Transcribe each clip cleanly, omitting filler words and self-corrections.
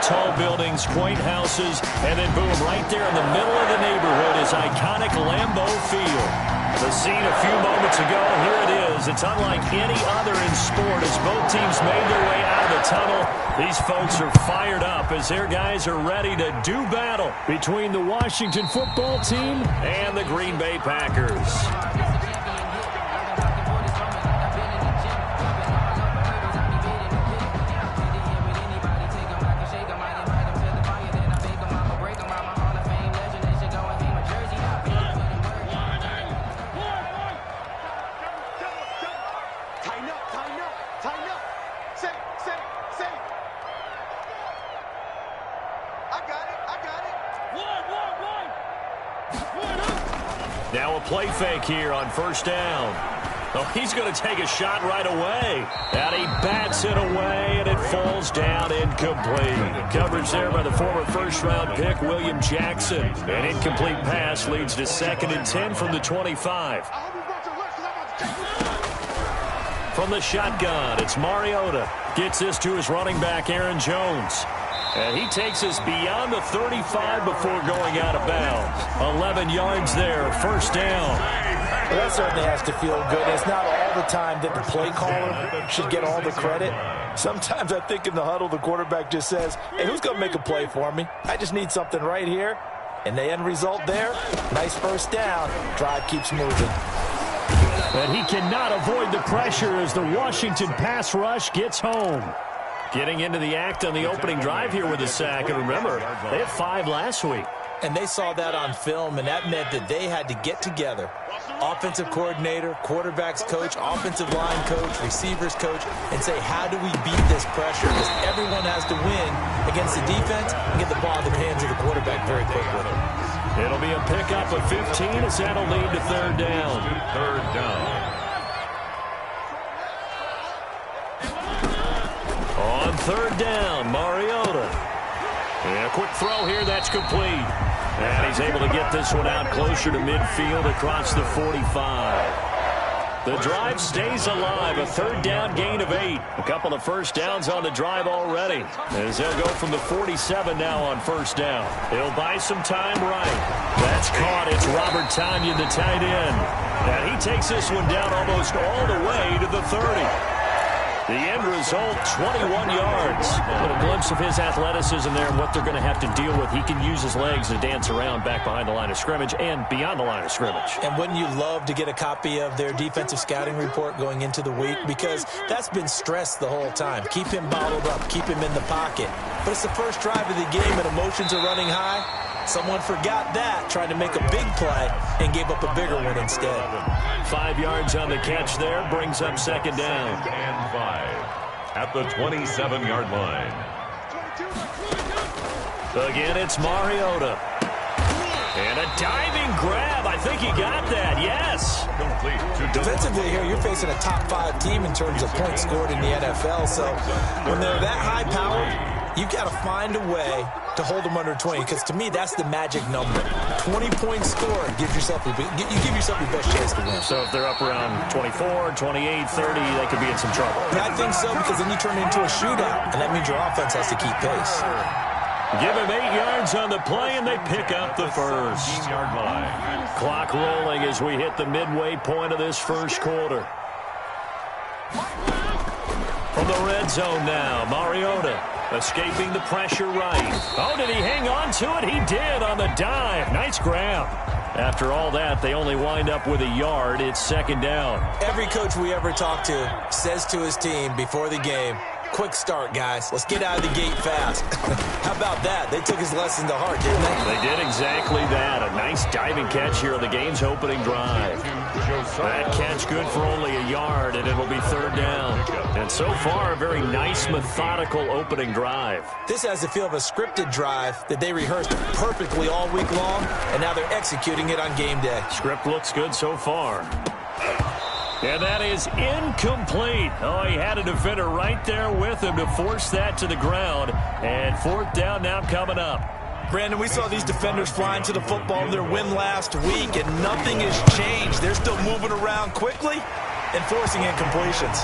tall buildings, quaint houses, and then boom, right there in the middle of the neighborhood is iconic Lambeau Field. The scene a few moments ago, here it is. It's unlike any other in sport as both teams made their way out of the tunnel. These folks are fired up as their guys are ready to do battle between the Washington football team and the Green Bay Packers. Now a play fake here on first down. Oh, he's going to take a shot right away. And he bats it away, and it falls down incomplete. Coverage there by the former first-round pick, William Jackson. An incomplete pass leads to 2nd and 10 from the 25. From the shotgun, it's Mariota. Gets this to his running back, Aaron Jones. And he takes us beyond the 35 before going out of bounds. 11 yards there, first down. Well, that certainly has to feel good. It's not all the time that the play caller should get all the credit. Sometimes I think in the huddle, the quarterback just says, hey, who's going to make a play for me? I just need something right here. And the end result there, nice first down. Drive keeps moving. But he cannot avoid the pressure as the Washington pass rush gets home. Getting into the act on the opening drive here with a sack. And remember, they had 5 last week. And they saw that on film, and that meant that they had to get together. Offensive coordinator, quarterback's coach, offensive line coach, receivers coach, and say, how do we beat this pressure? Because everyone has to win against the defense and get the ball in the hands of the quarterback very quickly. It'll be a pickup of 15 as that'll lead to third down. Third down. On third down, Mariota. And a quick throw here, that's complete. And he's able to get this one out closer to midfield across the 45. The drive stays alive, a third down gain of 8. A couple of first downs on the drive already. As they'll go from the 47 now on first down. He'll buy some time right. That's caught. It's Robert Tonyan, the tight end. And he takes this one down almost all the way to the 30. The end result, 21 yards. A little glimpse of his athleticism there and what they're going to have to deal with. He can use his legs to dance around back behind the line of scrimmage and beyond the line of scrimmage. And wouldn't you love to get a copy of their defensive scouting report going into the week? Because that's been stressed the whole time. Keep him bottled up. Keep him in the pocket. But it's the first drive of the game and emotions are running high. Someone forgot that, trying to make a big play, and gave up a bigger one instead. 5 yards on the catch there, brings up second down. And 5 at the 27-yard line. Again, it's Mariota. And a diving grab. I think he got that, yes. Defensively here, you're facing a top 5 team in terms of points scored in the NFL. So when they're that high-powered, you've got to find a way to hold them under 20, because to me, that's the magic number. 20 points scored, you give yourself your best chance to win. So if they're up around 24, 28, 30, they could be in some trouble. Yeah, I think so, because then you turn it into a shootout, and that means your offense has to keep pace. Give him 8 yards on the play, and they pick up the first. 15-yard line. Clock rolling as we hit the midway point of this first quarter. From the red zone now, Mariota. Escaping the pressure right. Oh, did he hang on to it? He did on the dive. Nice grab. After all that, they only wind up with a yard. It's second down. Every coach we ever talk to says to his team before the game, quick start, guys. Let's get out of the gate fast. How about that? They took his lesson to heart, didn't they? They did exactly that. A nice diving catch here on the game's opening drive. That catch good for only a yard, and it'll be third down. And so far, a very nice, methodical opening drive. This has the feel of a scripted drive that they rehearsed perfectly all week long, and now they're executing it on game day. Script looks good so far. And that is incomplete. Oh, he had a defender right there with him to force that to the ground. And fourth down now coming up. Brandon, we saw these defenders flying to the football in their win last week, and nothing has changed. They're still moving around quickly, and forcing incompletions.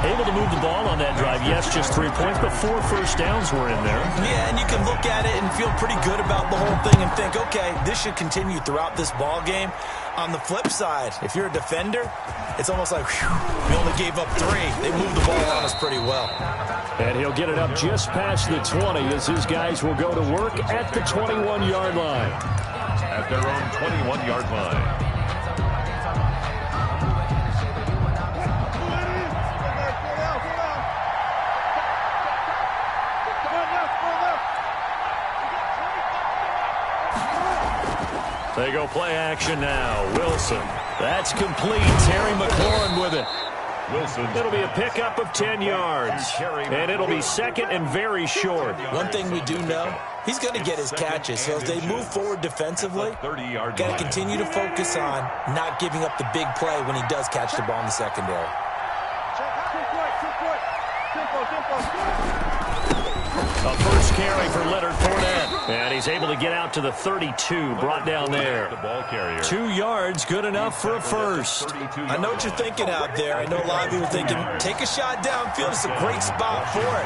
Able to move the ball on that drive. Yes, just 3 points, but 4 first downs were in there. Yeah, and you can look at it and feel pretty good about the whole thing and think, okay, this should continue throughout this ball game. On the flip side, if you're a defender, it's almost like, whew, we only gave up 3. They moved the ball on us pretty well. And he'll get it up just past the 20 as his guys will go to work at the 21-yard line. At their own 21-yard line. They go play action now. Wilson. That's complete. Terry McLaurin with it. Wilson. It'll be a pickup of 10 yards. And it'll be second and very short. One thing we do know, he's going to get his catches. So as they move forward defensively, got to continue to focus on not giving up the big play when he does catch the ball in the secondary. A first carry for Leonard Fournette. And he's able to get out to the 32, brought down there. 2 yards, good enough for a first. I know what you're thinking out there. I know a lot of you are thinking, take a shot downfield. It's a great spot for it.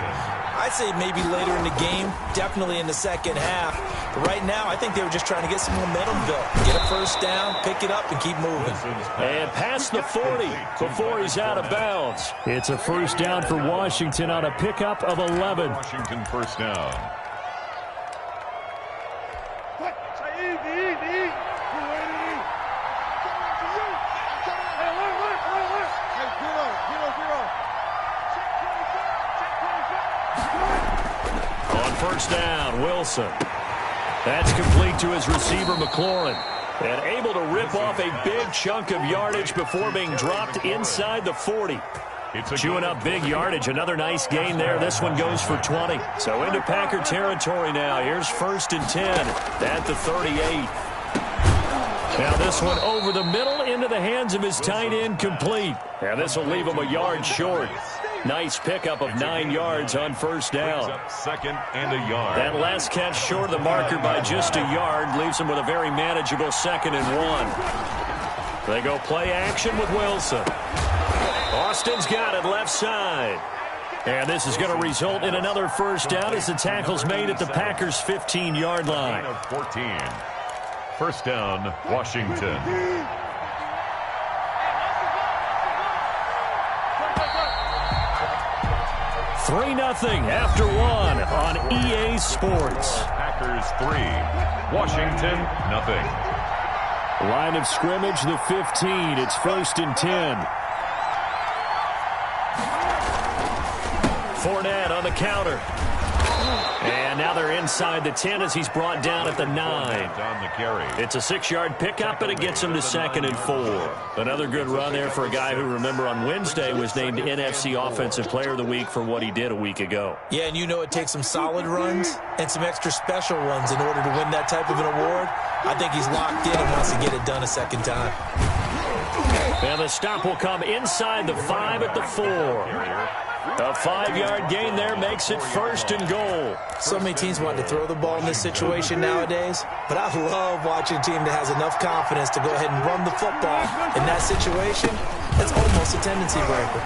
I'd say maybe later in the game, definitely in the second half. But right now, I think they were just trying to get some momentum built. Get a first down, pick it up, and keep moving. And past the 40 before he's out of bounds. It's a first down for Washington on a pickup of 11. Washington first down. First down, Wilson. That's complete to his receiver, McLaurin. And able to rip off a big chunk of yardage before being dropped inside the 40. Chewing up big yardage. Another nice gain there. This one goes for 20. So into Packer territory now. Here's 1st and 10 at the 38. Now this one over the middle into the hands of his tight end, complete. And this will leave him a yard short. Nice pickup of 9 yards on first down. Second and a yard. That last catch short of the marker by just a yard leaves him with a very manageable 2nd and 1. They go play action with Wilson. Austin's got it left side. And this is going to result in another first down as the tackle's made at the Packers' 15-yard line. 14. First down, Washington. 3-0 after 1 on EA Sports. Packers 3, Washington nothing. Line of scrimmage, the 15. It's 1st and 10. Fournette on the counter. And now they're inside the 10 as he's brought down at the 9. It's a 6-yard pickup, and it gets him to 2nd and 4. Another good run there for a guy who, remember, on Wednesday was named NFC Offensive Player of the Week for what he did a week ago. Yeah, and you know it takes some solid runs and some extra special runs in order to win that type of an award. I think he's locked in and wants to get it done a second time. And the stop will come inside the 5 at the 4. A 5-yard gain there makes it 1st and goal. So many teams want to throw the ball in this situation nowadays, but I love watching a team that has enough confidence to go ahead and run the football. In that situation, it's almost a tendency breaker.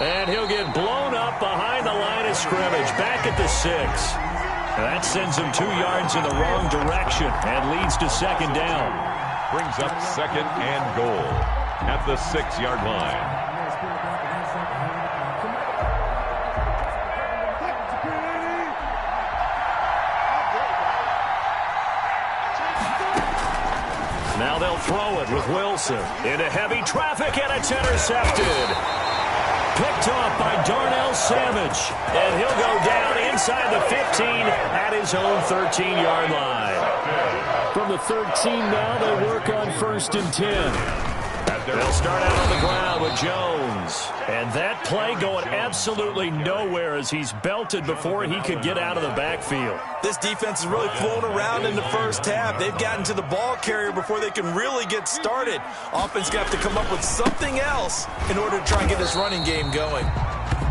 And he'll get blown up behind the line of scrimmage, back at the 6. That sends him 2 yards in the wrong direction and leads to 2nd down. Brings up 2nd and goal at the 6-yard line. Now they'll throw it with Wilson into heavy traffic, and it's intercepted. Picked off by Darnell Savage, and he'll go down inside the 15 at his own 13-yard line. From the 13 now, they work on 1st and 10. They'll start out on the ground with Jones. And that play going absolutely nowhere as he's belted before he could get out of the backfield. This defense is really flown around in the first half. They've gotten to the ball carrier before they can really get started. Offense got to come up with something else in order to try and get this running game going.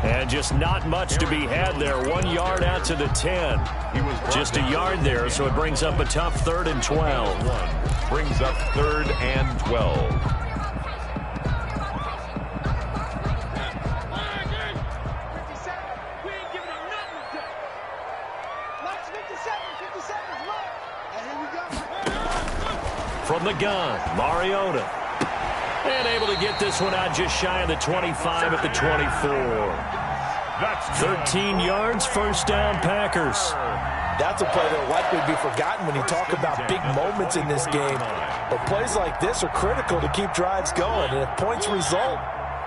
And just not much to be had there. 1 yard out to the 10. Just a yard there, so it brings up a tough 3rd and 12. Brings up 3rd and 12. From the gun, Mariota. And able to get this one out just shy of the 25 at the 24. 13 yards, first down, Packers. That's a play that will likely be forgotten when you talk about big moments in this game. But plays like this are critical to keep drives going. And if points result,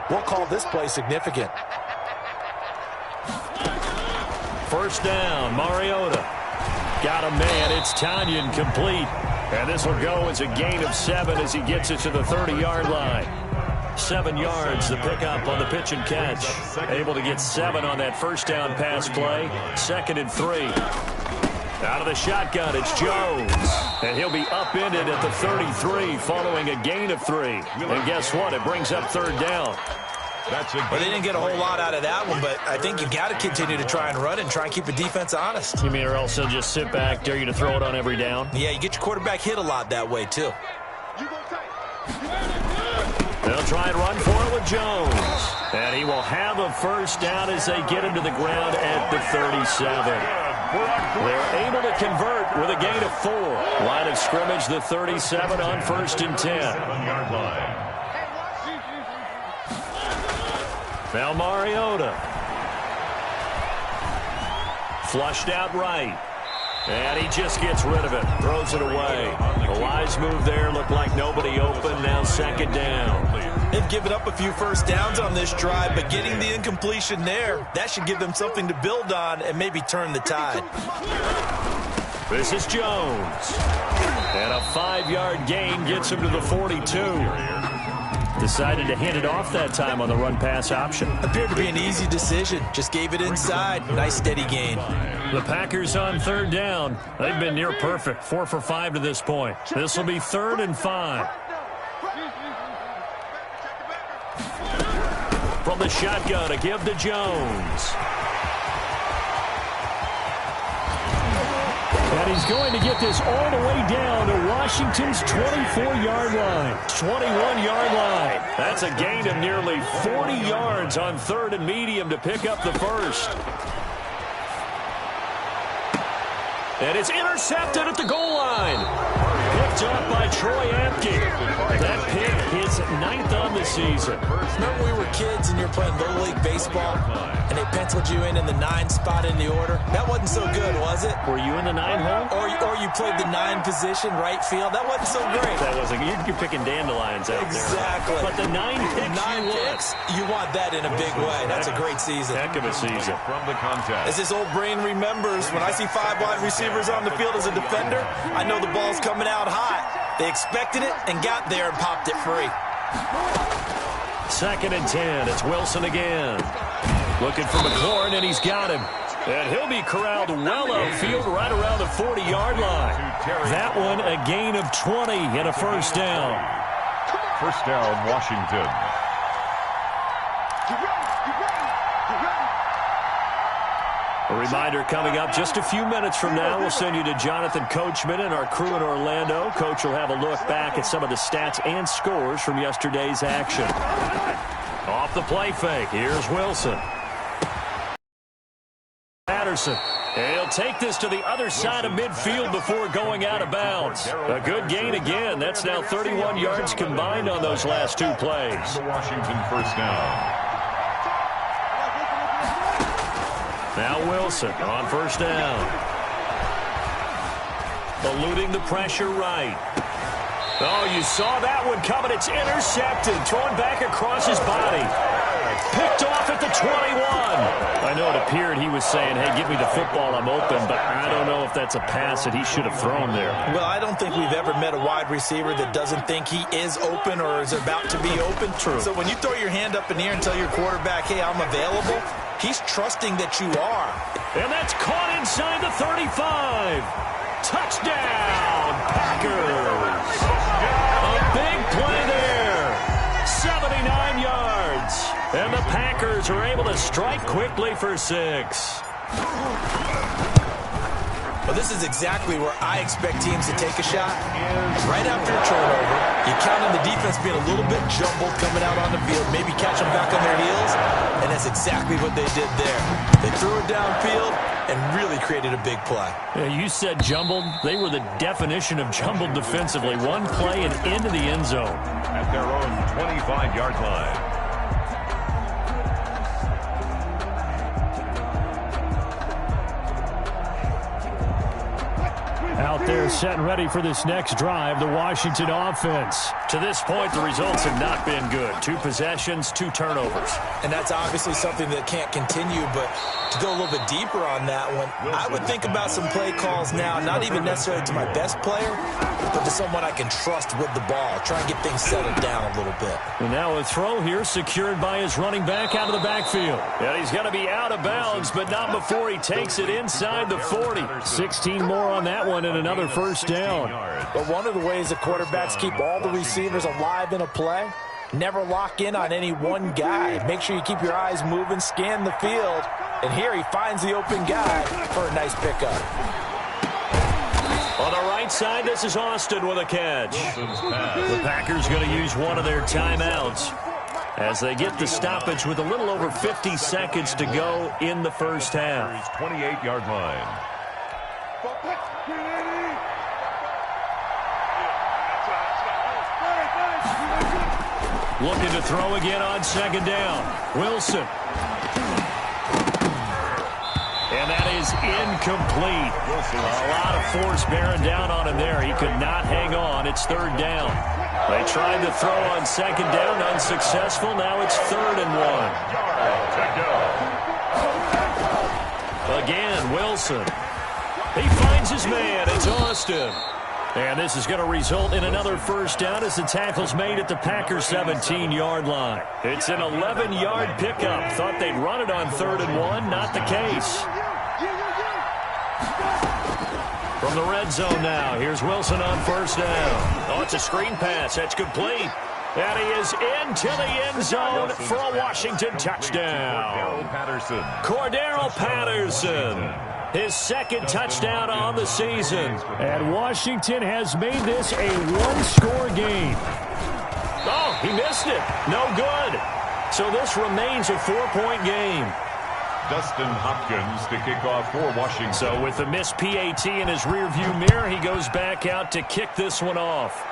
we'll call this play significant. First down, Mariota. Got a man, it's Tanyan complete. And this will go as a gain of 7 as he gets it to the 30-yard line. 7 yards, the pickup on the pitch and catch. Able to get 7 on that first down pass play. 2nd and 3. Out of the shotgun, it's Jones. And he'll be upended at the 33 following a gain of 3. And guess what? It brings up 3rd down. Well, they didn't get a whole lot out of that one, but I think you got to continue to try and run and try and keep the defense honest. You mean or else they'll just sit back, dare you to throw it on every down? Yeah, you get your quarterback hit a lot that way, too. They'll try and run for it with Jones. And he will have a first down as they get him to the ground at the 37. They're able to convert with a gain of 4. Line of scrimmage, the 37 on 1st and 10. Now Mariota. Flushed out right. And he just gets rid of it. Throws it away. A wise move there. Looked like nobody open. Now 2nd down. They've given up a few first downs on this drive, but getting the incompletion there, that should give them something to build on and maybe turn the tide. This is Jones. And a 5-yard gain gets him to the 42. Decided to hand it off that time on the run-pass option. Appeared to be an easy decision. Just gave it inside. Nice steady gain. The Packers on 3rd down. They've been near perfect. 4 for 5 to this point. This will be 3rd and 5. From the shotgun to give to Jones. And he's going to get this all the way down to Washington's 24-yard line. 21-yard line. That's a gain of nearly 40 yards on 3rd and medium to pick up the first. And it's intercepted at the goal line. Picked up by Troy Apke. That pick his 9th on the season. Remember we were kids and you were playing Little League Baseball and they penciled you in the 9 spot in the order? That wasn't so good, was it? Were you in the 9 hole? Or you played the 9 position, right field? That wasn't so great. That wasn't. You're picking dandelions out exactly. There. But the 9 picks, 9 picks, you want that in a big way. That's a great season. Heck of a season. From the contest. As this old brain remembers, when I see 5 wide receivers on the field as a defender, I know the ball's coming out hot. They expected it and got there and popped it free. 2nd and 10. It's Wilson again. Looking for McLaurin, and he's got him. And he'll be corralled well outfield right around the 40-yard line. That one a gain of 20 and a first down. First down, Washington. A reminder coming up just a few minutes from now. We'll send you to Jonathan Coachman and our crew in Orlando. Coach will have a look back at some of the stats and scores from yesterday's action. Off the play fake. Here's Wilson. Patterson. And he'll take this to the other side of midfield before going out of bounds. A good gain again. That's now 31 yards combined on those last 2 plays. The Washington first down. Now Wilson on first down. Eluding the pressure right. Oh, you saw that one coming. It's intercepted. Thrown back across his body. Picked off at the 21. I know it appeared he was saying, hey, give me the football, I'm open, but I don't know if that's a pass that he should have thrown there. Well, I don't think we've ever met a wide receiver that doesn't think he is open or is about to be open. True. So when you throw your hand up in the air and tell your quarterback, hey, I'm available, he's trusting that you are. And that's caught inside the 35. Touchdown, Packers. A big play there. 79 yards. And the Packers are able to strike quickly for 6. Well, this is exactly where I expect teams to take a shot. Right after a turnover, you count on the defense being a little bit jumbled coming out on the field, maybe catch them back on their heels, and that's exactly what they did there. They threw it downfield, and really created a big play. You said jumbled. They were the definition of jumbled defensively. One play and into the end zone. At their own 25-yard line. Out there set and ready for this next drive, the Washington offense. To this point, the results have not been good. 2 possessions, 2 turnovers. And that's obviously something that can't continue, but to go a little bit deeper on that one, I would think about some play calls now, not even necessarily to my best player, but to someone I can trust with the ball. Try and get things settled down a little bit. And now a throw here secured by his running back out of the backfield. And he's going to be out of bounds, but not before he takes it inside the 40. 16 more on that one and another first down. But one of the ways that quarterbacks keep all the receivers alive in a play, never lock in on any one guy. Make sure you keep your eyes moving, scan the field. And here he finds the open guy for a nice pickup. On the right side, this is Austin with a catch. The Packers going to use one of their timeouts as they get the stoppage with a little over 50 seconds to go in the first half. 28-yard line. Looking to throw again on second down. Wilson. And that is incomplete. A lot of force bearing down on him there. He could not hang on. It's third down. They tried to throw on second down, unsuccessful. Now it's 3rd and 1. Again, Wilson. He finds his man. It's Austin. And this is going to result in another first down as the tackle's made at the Packers' 17-yard line. It's an 11-yard pickup. Thought they'd run it on 3rd and 1. Not the case. From the red zone now, here's Wilson on first down. Oh, it's a screen pass. That's complete. And he is into the end zone for a Washington touchdown. Cordero Patterson. His 2nd touchdown on the season. And Washington has made this a one-score game. Oh, he missed it. No good. So this remains a 4-point game. Dustin Hopkins to kick off for Washington. So with the missed PAT in his rearview mirror, he goes back out to kick this one off.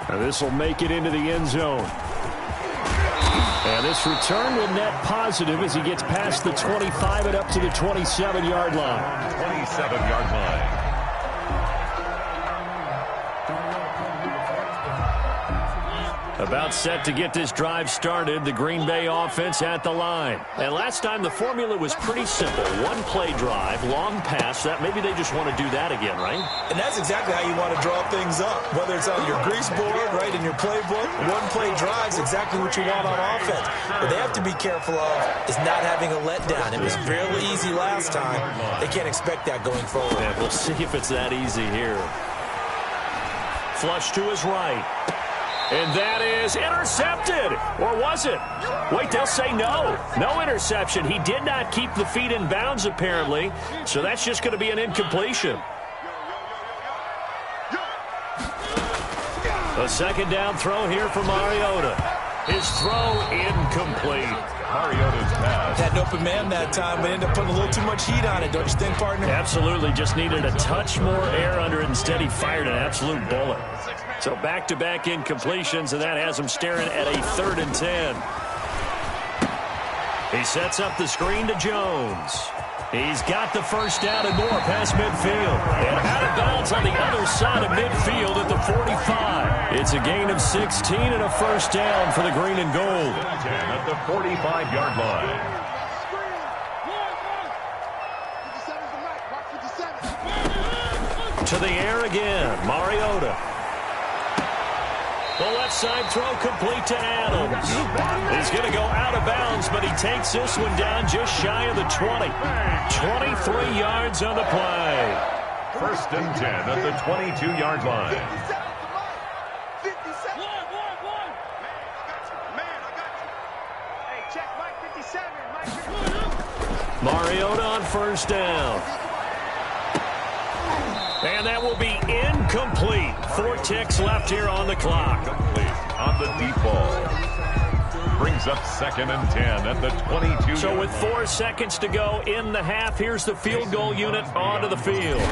Now this will make it into the end zone. And this return will net positive as he gets past the 25 and up to the 27-yard line. 27-yard line. About set to get this drive started, the Green Bay offense at the line. And last time the formula was pretty simple. One-play drive, long pass. That maybe they just want to do that again, right? And that's exactly how you want to draw things up. Whether it's on your grease board, right, in your playbook, one-play drive is exactly what you want on offense. What they have to be careful of is not having a letdown. It was fairly easy last time. They can't expect that going forward. Yeah, we'll see if it's that easy here. Flush to his right. And that is intercepted. Or was it? Wait, they'll say no. No interception. He did not keep the feet in bounds, apparently. So that's just going to be an incompletion. A second down throw here for Mariota. His throw incomplete. Mariota's pass. Had an open man that time, but ended up putting a little too much heat on it, don't you think, partner? Absolutely. Just needed a touch more air under it. Instead, he fired an absolute bullet. So back-to-back incompletions, and that has him staring at a 3rd and 10. He sets up the screen to Jones. He's got the first down and more past midfield. And out of bounds on the other side of midfield at the 45. It's a gain of 16 and a first down for the green and gold. At the 45-yard line. To the air again, Mariota. The left side throw complete to Adams. He's going to go out of bounds, but he takes this one down just shy of the 20. 23 yards on the play. 1st and 10 at the 22-yard line. Mariota on first down. And that will be incomplete. 4 ticks left here on the clock. On the deep ball. brings up 2nd and 10 at the 22. So with 4 seconds to go in the half, here's the field goal unit onto the field.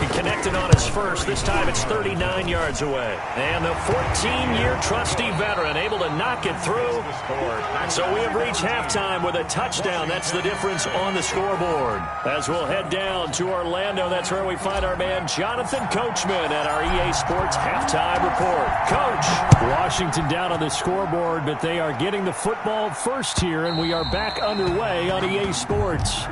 He connected on his first. This time it's 39 yards away. And the 14-year trusty veteran able to knock it through. So we have reached halftime with a touchdown. That's the difference on the scoreboard. As we'll head down to Orlando, that's where we find our man Jonathan Coachman at our EA Sports Halftime Report. Coach. Washington down on the scoreboard, but they are getting the football first here, and we are back underway on EA Sports.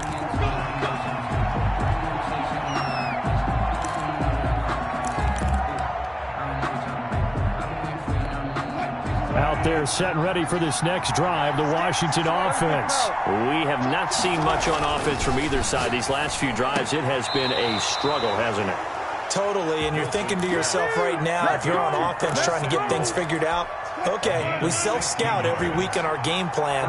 Out there set and ready for this next drive, the Washington offense. We have not seen much on offense from either side. These last few drives, it has been a struggle, hasn't it? Totally, and you're thinking to yourself right now, if you're on offense trying to get things figured out, okay, we self-scout every week in our game plan.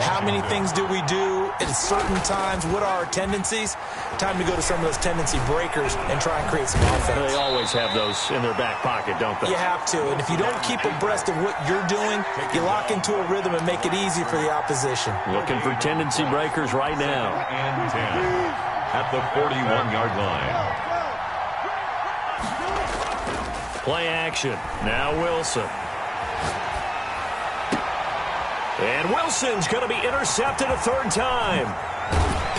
How many things do we do at certain times? What are our tendencies? Time to go to some of those tendency breakers and try and create some offense. They always have those in their back pocket, don't they? You have to, and if you don't keep abreast of what you're doing, you lock into a rhythm and make it easy for the opposition. Looking for tendency breakers right now. And 10 at the 41-yard line. Play action. Now Wilson. And Wilson's going to be intercepted a third time.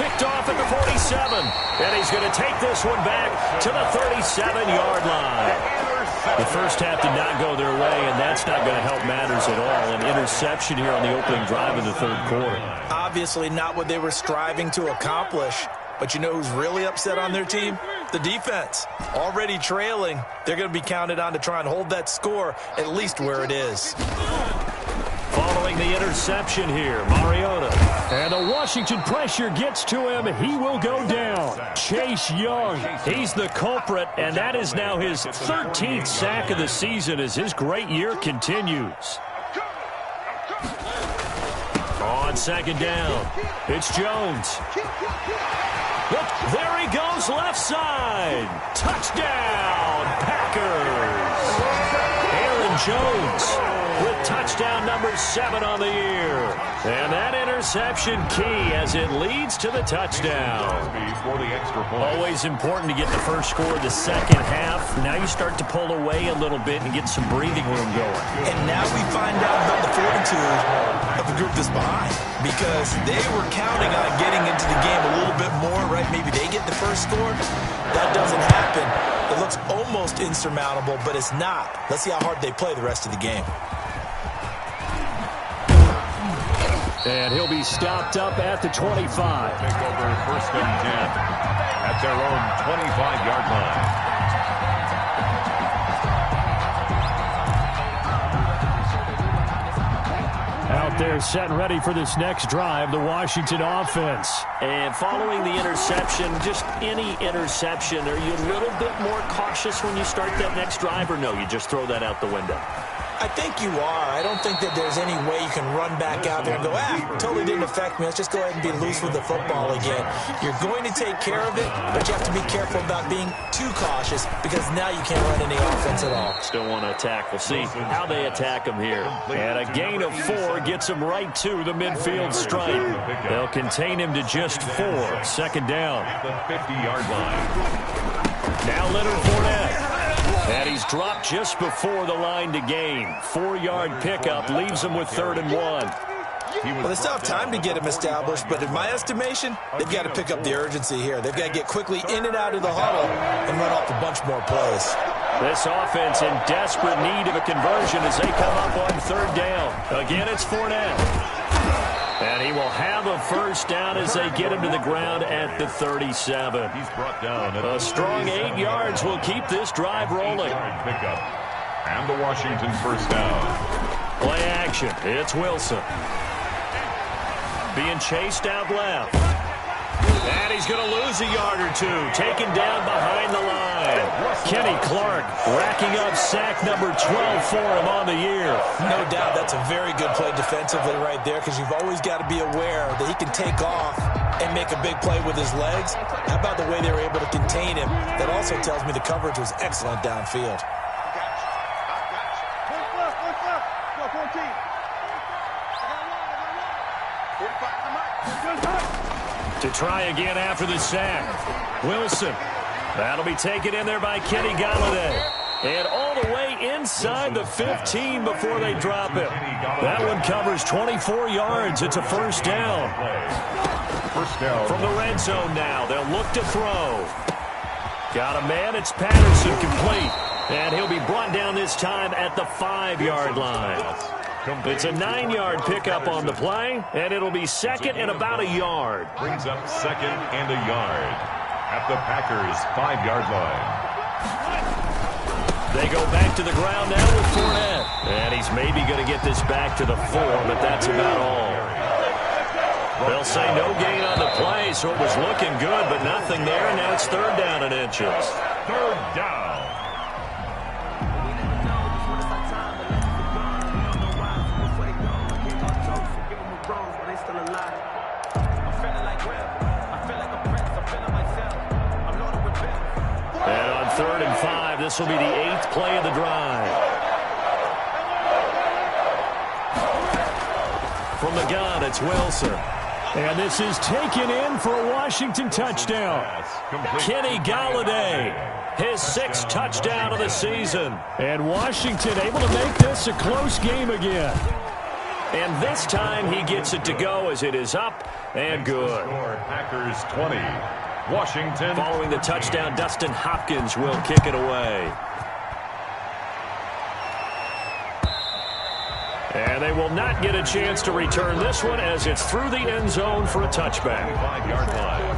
Picked off at the 47. And he's going to take this one back to the 37-yard line. The first half did not go their way, and that's not going to help matters at all. An interception here on the opening drive of the third quarter. Obviously not what they were striving to accomplish. But you know who's really upset on their team? The defense. Already trailing. They're going to be counted on to try and hold that score at least where it is. Following the interception here, Mariota. And the Washington pressure gets to him. He will go down. Chase Young. He's the culprit, and that is now his 13th sack of the season as his great year continues. On second down, it's Jones. Look, there he goes left side. Touchdown, Packers. Aaron Jones with touchdown number 7 on the year. And that interception key as it leads to the touchdown. Always important to get the first score of the second half. Now you start to pull away a little bit and get some breathing room going. And now we find out about the fortitude of the group that's behind, because they were counting on getting into the game a little bit more, right? Maybe they get the first score. That doesn't happen. It looks almost insurmountable, but it's not. Let's see how hard they play the rest of the game. And he'll be stopped up at the 25. Take over 1st and 10 at their own 25-yard line. Out there set and ready for this next drive, the Washington offense. And following the interception, just any interception, are you a little bit more cautious when you start that next drive, or no, you just throw that out the window? I think you are. I don't think that there's any way you can run back out there and go, totally didn't affect me. Let's just go ahead and be loose with the football again. You're going to take care of it, but you have to be careful about being too cautious, because now you can't run any offense at all. Still want to attack. We'll see how they attack him here. And a gain of 4 gets him right to the midfield stripe. They'll contain him to just 4. Second down. The 50-yard line. Now Leonard Fournette. And he's dropped just before the line to gain. 4-yard pickup leaves him with 3rd and 1. Well, they still have time to get him established, but in my estimation, they've got to pick up the urgency here. They've got to get quickly in and out of the huddle and run off a bunch more plays. This offense in desperate need of a conversion as they come up on 3rd down. Again, it's Fournette. And he will have a first down as they get him to the ground at the 37. He's brought down. A strong 8 yards will keep this drive rolling. Pickup. And the Washington first down. Play action. It's Wilson. Being chased out left. And he's going to lose a yard or 2. Taken down behind the line. Kenny Clark racking up sack number 12 for him on the year. No doubt that's a very good play defensively right there, because you've always got to be aware that he can take off and make a big play with his legs. How about the way they were able to contain him? That also tells me the coverage was excellent downfield. To try again after the sack. Wilson. That'll be taken in there by Kenny Galladay. And all the way inside the 15 before they drop him. That one covers 24 yards. It's a first down. First down. From the red zone now, they'll look to throw. Got a man, it's Patterson, complete. And he'll be brought down this time at the 5-yard line. It's a 9-yard pickup on the play, and it'll be second and about a yard. Brings up second and a yard at the Packers' 5-yard line. They go back to the ground now with Fournette. And he's maybe going to get this back to the 4, but that's about all. They'll say no gain on the play, so it was looking good, but nothing there, and now it's third down and inches. Third down. And on 3rd and 5, this will be the 8th play of the drive. From the gun, it's Wilson. And this is taken in for a Washington touchdown. Kenny Galladay, his 6th touchdown of the season. And Washington able to make this a close game again. And this time he gets it to go as it is up and good. Packers 20. Washington. Following the touchdown, Dustin Hopkins will kick it away. And they will not get a chance to return this one as it's through the end zone for a touchback. 5-yard line.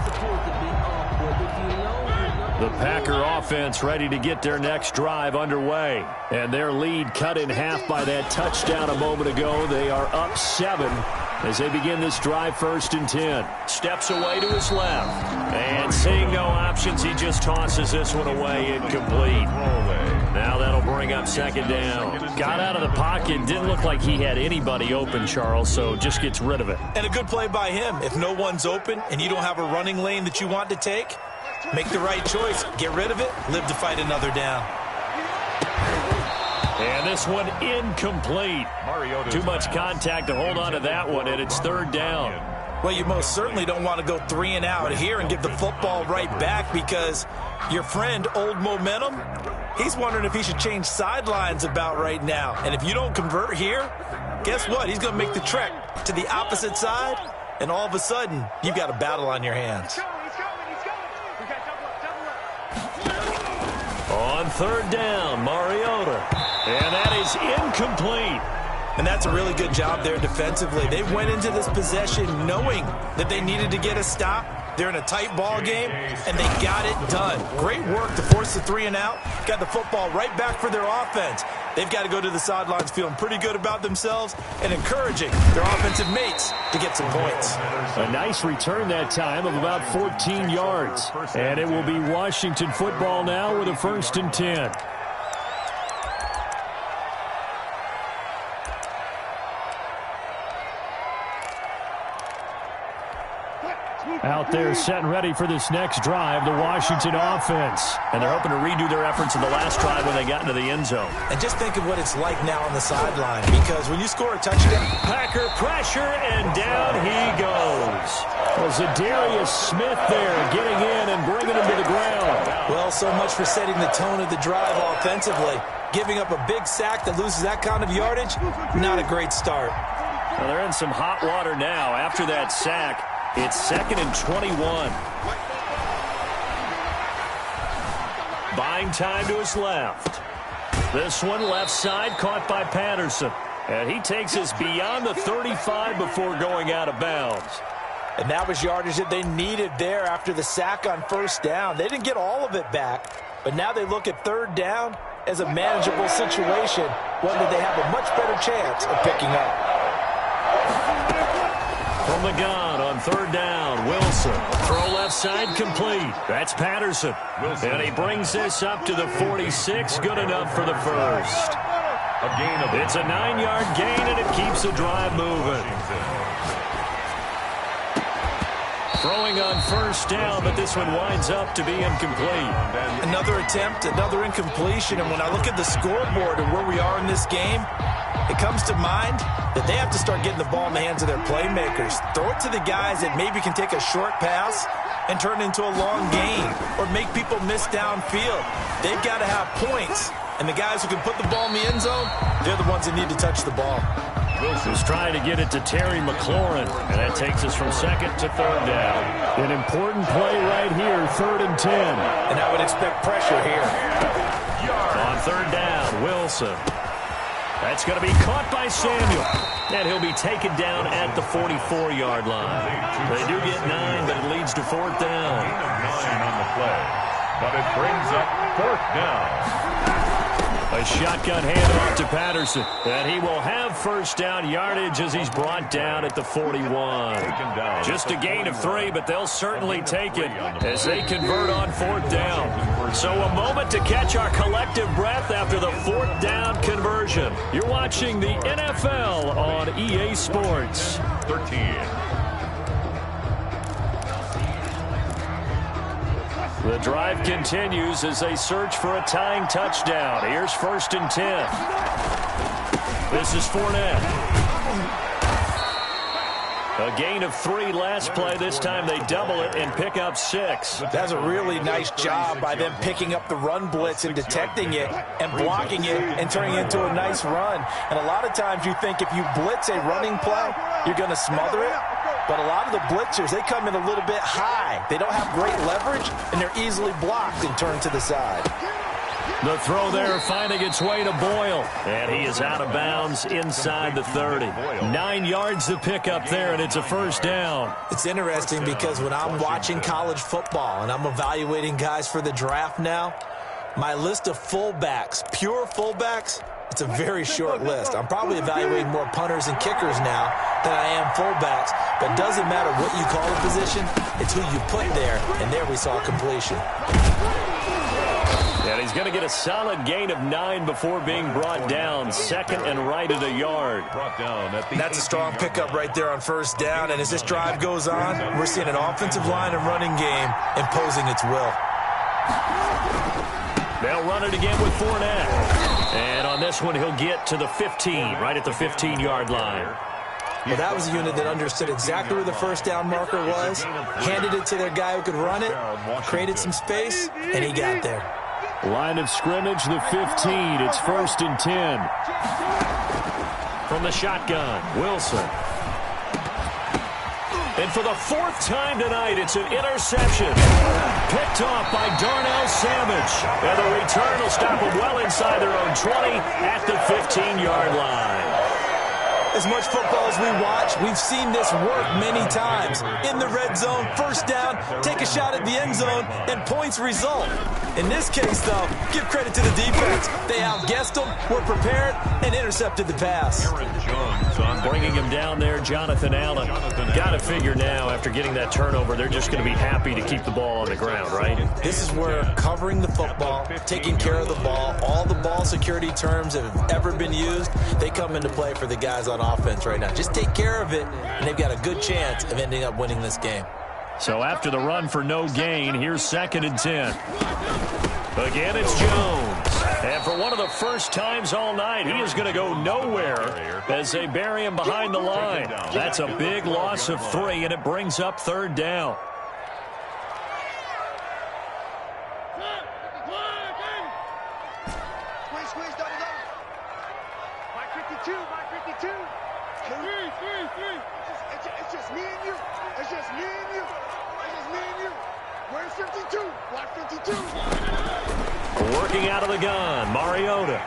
The Packer offense ready to get their next drive underway. And their lead cut in half by that touchdown a moment ago. They are up 7 as they begin this drive, 1st and 10. Steps away to his left. And seeing no options, he just tosses this one away, incomplete. Now that'll bring up 2nd down. Got out of the pocket, didn't look like he had anybody open, Charles, so just gets rid of it. And a good play by him. If no one's open and you don't have a running lane that you want to take, make the right choice. Get rid of it. Live to fight another down. And this one incomplete. Too much contact to hold on to that one, and it's 3rd down. Well, you most certainly don't want to go 3 and out here and give the football right back because your friend, Old Momentum, he's wondering if he should change sidelines about right now. And if you don't convert here, guess what? He's going to make the trek to the opposite side, and all of a sudden, you've got a battle on your hands. On 3rd down, Mariota. And that is incomplete. And that's a really good job there defensively. They went into this possession knowing that they needed to get a stop. They're in a tight ball game, and they got it done. Great work to force the 3 and out. Got the football right back for their offense. They've got to go to the sidelines feeling pretty good about themselves and encouraging their offensive mates to get some points. A nice return that time of about 14 yards. And it will be Washington football now with a 1st and 10. Out there set and ready for this next drive, the Washington offense. And they're hoping to redo their efforts in the last drive when they got into the end zone. And just think of what it's like now on the sideline, because when you score a touchdown, Packer pressure, and down he goes. Well, Zadarius Smith there getting in and bringing him to the ground. Well, so much for setting the tone of the drive offensively. Giving up a big sack that loses that kind of yardage, not a great start. Well, they're in some hot water now after that sack. It's 2nd and 21. Buying time to his left. This one left side caught by Patterson. And he takes us beyond the 35 before going out of bounds. And that was yardage that they needed there after the sack on 1st down. They didn't get all of it back, but now they look at 3rd down as a manageable situation, one that they have a much better chance of picking up. From the gun on 3rd down, Wilson. Throw left side complete. That's Patterson. And he brings this up to the 46. Good enough for the 1st. It's a 9-yard gain, and it keeps the drive moving. Throwing on 1st down, but this one winds up to be incomplete. Another attempt, another incompletion. And when I look at the scoreboard and where we are in this game, it comes to mind that they have to start getting the ball in the hands of their playmakers. Throw it to the guys that maybe can take a short pass and turn it into a long gain or make people miss downfield. They've got to have points, and the guys who can put the ball in the end zone, they're the ones that need to touch the ball. Wilson's trying to get it to Terry McLaurin, and that takes us from second to third down. An important play right here, 3rd and 10. And I would expect pressure here. On third down, Wilson. That's going to be caught by Samuel. And he'll be taken down at the 44-yard line. They do get 9, but it leads to 4th down. 9 on the play, but it brings up 4th down. A shotgun handoff to Patterson. And he will have first down yardage as he's brought down at the 41. Just a gain of 3, but they'll certainly take it as they convert on 4th down. So a moment to catch our collective breath after the 4th down conversion. You're watching the NFL on EA Sports. 13. The drive continues as they search for a tying touchdown. Here's 1st and 10. This is Fournette. A gain of 3 last play. This time they double it and pick up 6. That's a really nice job by them picking up the run blitz and detecting it and blocking it and turning it into a nice run. And a lot of times you think if you blitz a running play, you're going to smother it. But a lot of the blitzers, they come in a little bit high. They don't have great leverage, and they're easily blocked and turned to the side. The throw there finding its way to Boyle. And he is out of bounds inside the 30. 9 yards to pick up there, and it's a first down. It's interesting because when I'm watching college football and I'm evaluating guys for the draft now, my list of fullbacks, pure fullbacks, it's a very short list. I'm probably evaluating more punters and kickers now than I am fullbacks. But it doesn't matter what you call a position, it's who you put there. And there we saw completion. And he's going to get a solid gain of 9 before being brought down. 2nd and right at a yard. That's a strong pickup right there on first down. And as this drive goes on, we're seeing an offensive line and running game imposing its will. They'll run it again with Fournette. And on this one, he'll get to the 15, right at the 15-yard line. Well, that was a unit that understood exactly where the first down marker was, handed it to their guy who could run it, created some space, and he got there. Line of scrimmage, the 15. It's 1st and 10. From the shotgun, Wilson. And for the 4th time tonight, it's an interception. Picked off by Darnell Savage. And the return will stop them well inside their own 20 at the 15-yard line. As much football as we watch, we've seen this work many times. In the red zone, first down, take a shot at the end zone, and points result. In this case, though, give credit to the defense. They outguessed them, were prepared, and intercepted the pass. Bringing him down there, Jonathan Allen. Got to figure now, after getting that turnover, they're just going to be happy to keep the ball on the ground, right? This is where covering the football, taking care of the ball, all the ball security terms that have ever been used, they come into play for the guys on offense right now. Just take care of it, and they've got a good chance of ending up winning this game. So after the run for no gain, here's 2nd and 10. Again, it's Jones. And for one of the first times all night, he is going to go nowhere as they bury him behind the line. That's a big loss of 3, and it brings up 3rd down. Squeeze, double. Mike 52. It's just me and you. It's just me and you. Where's 52? Block 52. Working out of the gun, Mariota.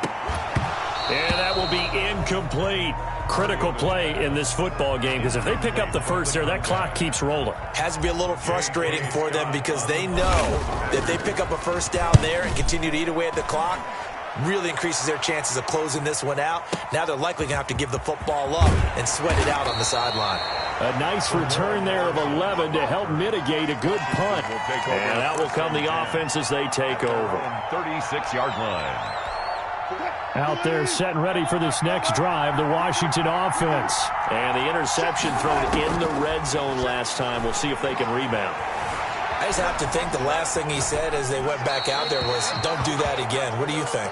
And that will be incomplete. Critical play in this football game, because if they pick up the first there, that clock keeps rolling. Has to be a little frustrating for them because they know that if they pick up a first down there and continue to eat away at the clock, really increases their chances of closing this one out. Now they're likely going to have to give the football up and sweat it out on the sideline. A nice return there of 11 to help mitigate a good punt. And that will come the offense as they take over. 36-yard line. Out there set and ready for this next drive, the Washington offense. And the interception thrown in the red zone last time. We'll see if they can rebound. I just have to think the last thing he said as they went back out there was, don't do that again. What do you think?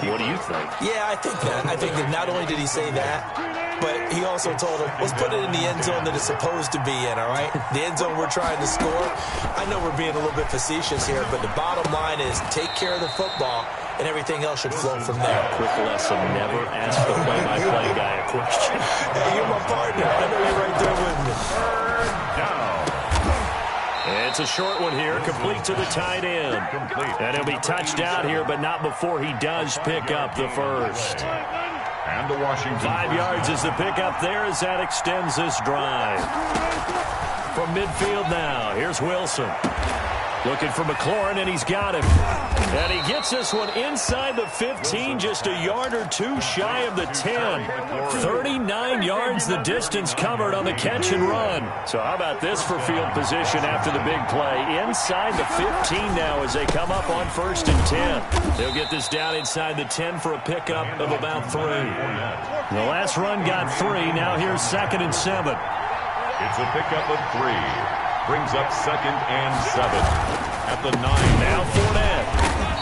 What do you think? Yeah, I think that. I think that not only did he say that, but he also told him, let's put it in the end zone that it's supposed to be in, all right? The end zone we're trying to score. I know we're being a little bit facetious here, but the bottom line is take care of the football, and everything else should flow from there. Quick lesson, never ask the play-by-play guy a question. Hey, you're my partner. I know you're right there with me. It's a short one here, complete to the tight end. And he'll be touched out here, but not before he does pick up the first. And the Washington 5 yards is the pickup there as that extends this drive. From midfield now, here's Wilson. Looking for McLaurin, and he's got him. And he gets this one inside the 15, just a yard or two shy of the 10. 39 yards the distance covered on the catch and run. So how about this for field position after the big play? Inside the 15 now as they come up on 1st and 10. They'll get this down inside the 10 for a pickup of about 3. The last run got 3. Now here's 2nd and 7. It's a pickup of 3. Brings up 2nd and 7 at the 9. Now Fournette.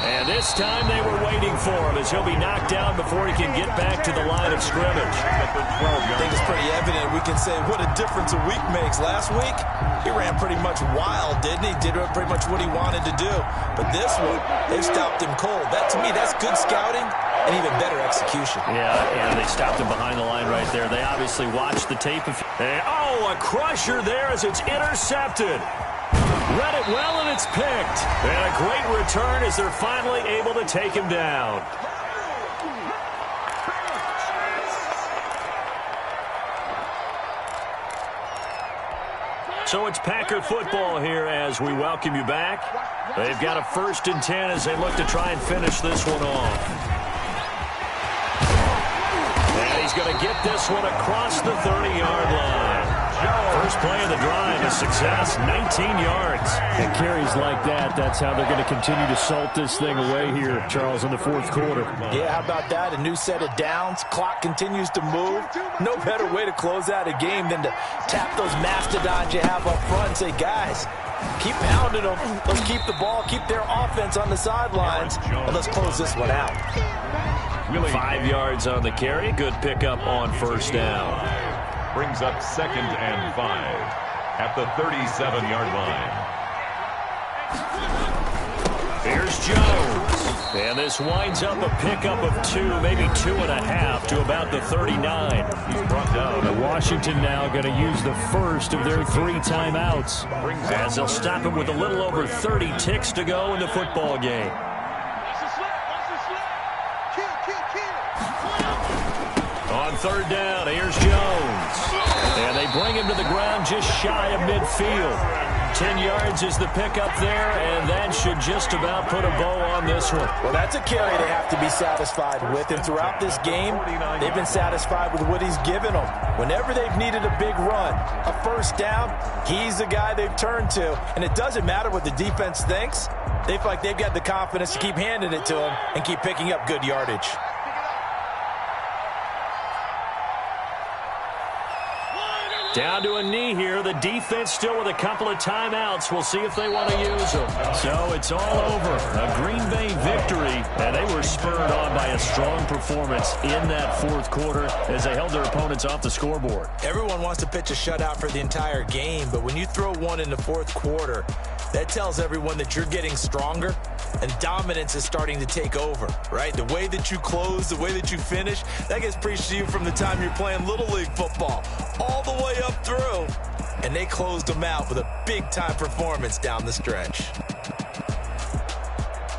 And this time they were waiting for him as he'll be knocked down before he can get back to the line of scrimmage. I think it's pretty evident. We can say what a difference a week makes. Last week, he ran pretty much wild, didn't he? Did pretty much what he wanted to do. But this one, they stopped him cold. That, to me, that's good scouting and even better execution. Yeah, and they stopped him behind the line right there. They obviously watched the tape. Oh, a crusher there as it's intercepted. Read it well, and it's picked. And a great return as they're finally able to take him down. So it's Packer football here as we welcome you back. They've got a 1st and 10 as they look to try and finish this one off. And he's going to get this one across the 30-yard line. First play of the drive, a success, 19 yards. And carries like that, that's how they're going to continue to salt this thing away here, Charles, in the 4th quarter. Yeah, how about that? A new set of downs. Clock continues to move. No better way to close out a game than to tap those mastodons you have up front and say, guys, keep pounding them. Let's keep the ball, keep their offense on the sidelines, and let's close this one out. 5 yards on the carry. Good pickup on 1st down. Brings up 2nd and 5 at the 37-yard line. Here's Jones. And this winds up a pickup of 2, maybe 2.5 to about the 39. He's brought down. And Washington now going to use the first of their 3 timeouts. As they'll stop him with a little over 30 ticks to go in the football game. On 3rd down, here's Jones. And they bring him to the ground just shy of midfield. 10 yards is the pickup there, and that should just about put a bow on this one. Well, that's a carry they have to be satisfied with, and throughout this game, they've been satisfied with what he's given them. Whenever they've needed a big run, a 1st down, he's the guy they've turned to, and it doesn't matter what the defense thinks. They feel like they've got the confidence to keep handing it to him and keep picking up good yardage. Down to a knee here. The defense still with a couple of timeouts. We'll see if they want to use them. So it's all over. A Green Bay victory. And they were spurred on by a strong performance in that 4th quarter as they held their opponents off the scoreboard. Everyone wants to pitch a shutout for the entire game, but when you throw one in the 4th quarter, that tells everyone that you're getting stronger and dominance is starting to take over, right? The way that you close, the way that you finish, that gets preached to you from the time you're playing Little League football all the way up through. And they closed them out with a big-time performance down the stretch.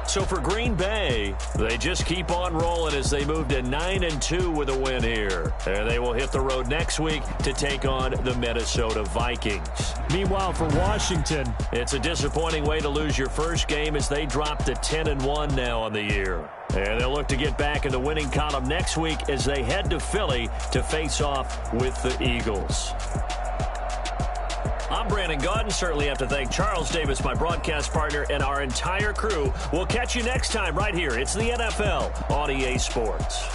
So for Green Bay, they just keep on rolling as they move to 9-2 with a win here. And they will hit the road next week to take on the Minnesota Vikings. Meanwhile, for Washington, it's a disappointing way to lose your first game as they drop to 10-1 now on the year. And they'll look to get back in the winning column next week as they head to Philly to face off with the Eagles. I'm Brandon Gaudin. Certainly have to thank Charles Davis, my broadcast partner, and our entire crew. We'll catch you next time right here. It's the NFL on EA Sports.